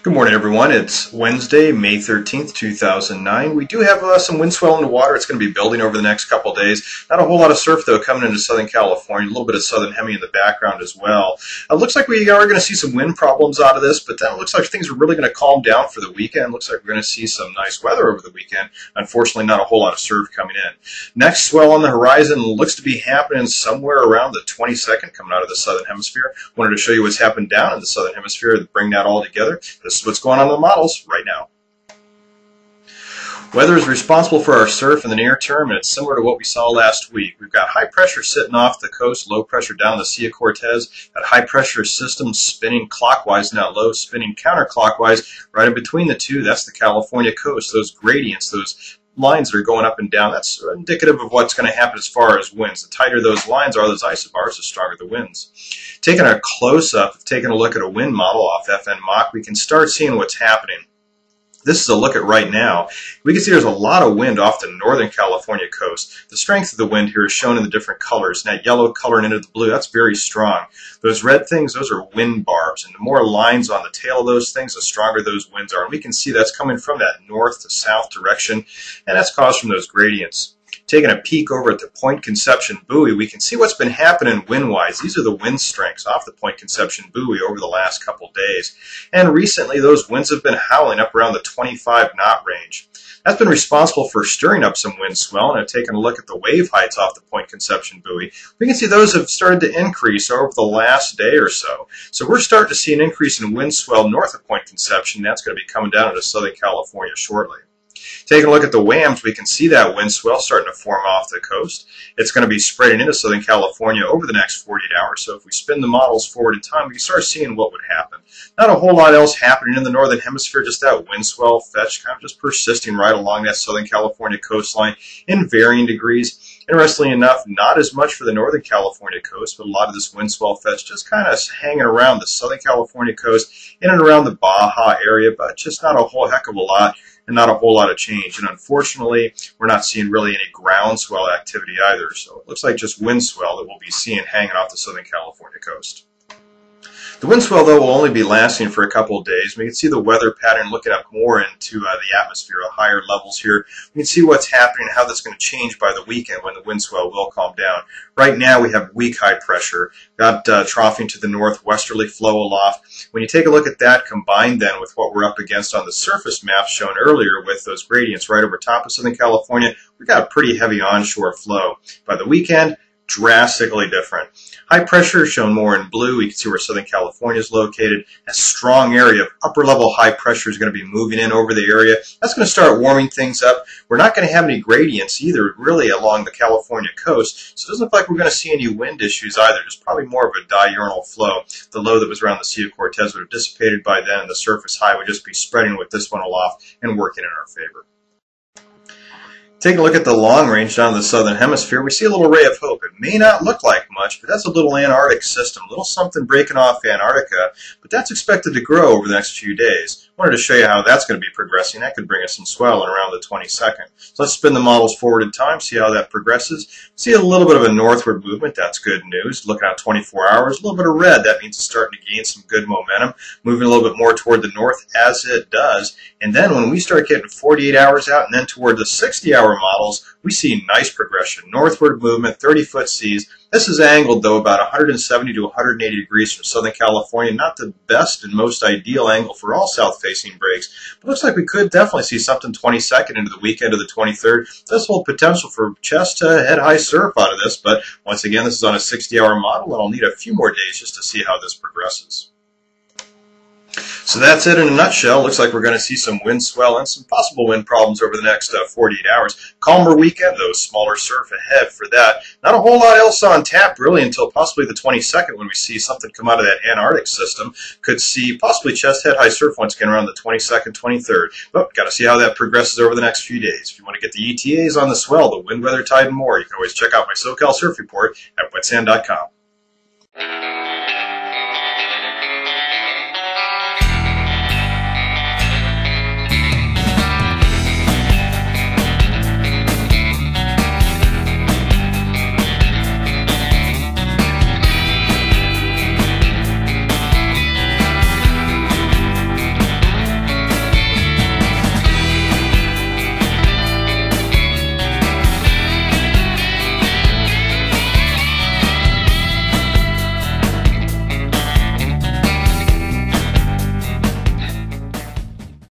Good morning, everyone. It's Wednesday, May 13th, 2009. We do have some wind swell in the water. It's going to be building over the next couple of days. Not a whole lot of surf, though, coming into Southern California. A little bit of southern hemi in the background as well. It looks like we are going to see some wind problems out of this, but then it looks like things are really going to calm down for the weekend. Looks like we're going to see some nice weather over the weekend. Unfortunately, not a whole lot of surf coming in. Next swell on the horizon looks to be happening somewhere around the 22nd, coming out of the southern hemisphere. Wanted to show you what's happened down in the southern hemisphere to bring that all together. This is what's going on in the models right now. Weather is responsible for our surf in the near term, and it's similar to what we saw last week. We've got high pressure sitting off the coast, low pressure down the Sea of Cortez. That high pressure system spinning clockwise, now low spinning counterclockwise. Right in between the two, that's the California coast. Those gradients, those lines that are going up and down, that's indicative of what's going to happen as far as winds. The tighter those lines are, those isobars, the stronger the winds. Taking a close-up, taking a look at a wind model off FN Mach, we can start seeing what's happening. This is a look at right now. We can see there's a lot of wind off the northern California coast. The strength of the wind here is shown in the different colors. And that yellow color into the blue, that's very strong. Those red things, those are wind barbs. And the more lines on the tail of those things, the stronger those winds are. And we can see that's coming from that north to south direction. And that's caused from those gradients. Taking a peek over at the Point Conception buoy, we can see what's been happening wind-wise. These are the wind strengths off the Point Conception buoy over the last couple days. And recently, those winds have been howling up around the 25-knot range. That's been responsible for stirring up some wind swell. And I've taken a look at the wave heights off the Point Conception buoy. We can see those have started to increase over the last day or so. So we're starting to see an increase in wind swell north of Point Conception. That's going to be coming down into Southern California shortly. Taking a look at the WAMs, we can see that wind swell starting to form off the coast. It's going to be spreading into Southern California over the next 48 hours. So if we spin the models forward in time, we can start seeing what would happen. Not a whole lot else happening in the northern hemisphere, just that wind swell fetch kind of just persisting right along that Southern California coastline in varying degrees. Interestingly enough, not as much for the northern California coast, but a lot of this wind swell fetch just kind of hanging around the Southern California coast, in and around the Baja area, but just not a whole heck of a lot. And not a whole lot of change. And unfortunately, we're not seeing really any ground swell activity either. So it looks like just wind swell that we'll be seeing hanging off the Southern California coast. The wind swell, though, will only be lasting for a couple of days. We can see the weather pattern looking up more into the atmosphere, the higher levels here. We can see what's happening and how that's going to change by the weekend when the wind swell will calm down. Right now, we have weak high pressure. Got troughing to the northwesterly flow aloft. When you take a look at that, combined then with what we're up against on the surface maps shown earlier with those gradients right over top of Southern California, we've got a pretty heavy onshore flow. By the weekend, drastically different. High pressure shown more in blue. You can see where Southern California is located. A strong area of upper level high pressure is going to be moving in over the area. That's going to start warming things up. We're not going to have any gradients either really along the California coast. So it doesn't look like we're going to see any wind issues either. Just probably more of a diurnal flow. The low that was around the Sea of Cortez would have dissipated by then, and the surface high would just be spreading with this one aloft and working in our favor. Taking a look at the long range down in the southern hemisphere, we see a little ray of hope. It may not look like much, but that's a little Antarctic system, a little something breaking off Antarctica, but that's expected to grow over the next few days. Wanted to show you how that's going to be progressing. That could bring us some swell in around the 22nd. So let's spin the models forward in time, see how that progresses. See a little bit of a northward movement. That's good news. Looking at 24 hours, a little bit of red. That means it's starting to gain some good momentum, moving a little bit more toward the north as it does. And then when we start getting 48 hours out and then toward the 60-hour models, we see nice progression. Northward movement, 30-foot seas. This is angled, though, about 170 to 180 degrees from Southern California. Not the best and most ideal angle for all south-facing breaks, but looks like we could definitely see something 22nd into the weekend of the 23rd. Does hold potential for chest to head high surf out of this, but once again, this is on a 60-hour model, and I'll need a few more days just to see how this progresses. So that's it in a nutshell. Looks like we're going to see some wind swell and some possible wind problems over the next 48 hours. Calmer weekend, though, smaller surf ahead for that. Not a whole lot else on tap, really, until possibly the 22nd when we see something come out of that Antarctic system. Could see possibly chest head high surf once again around the 22nd, 23rd. But got to see how that progresses over the next few days. If you want to get the ETAs on the swell, the wind, weather, tide, and more, you can always check out my SoCal Surf Report at wetsand.com.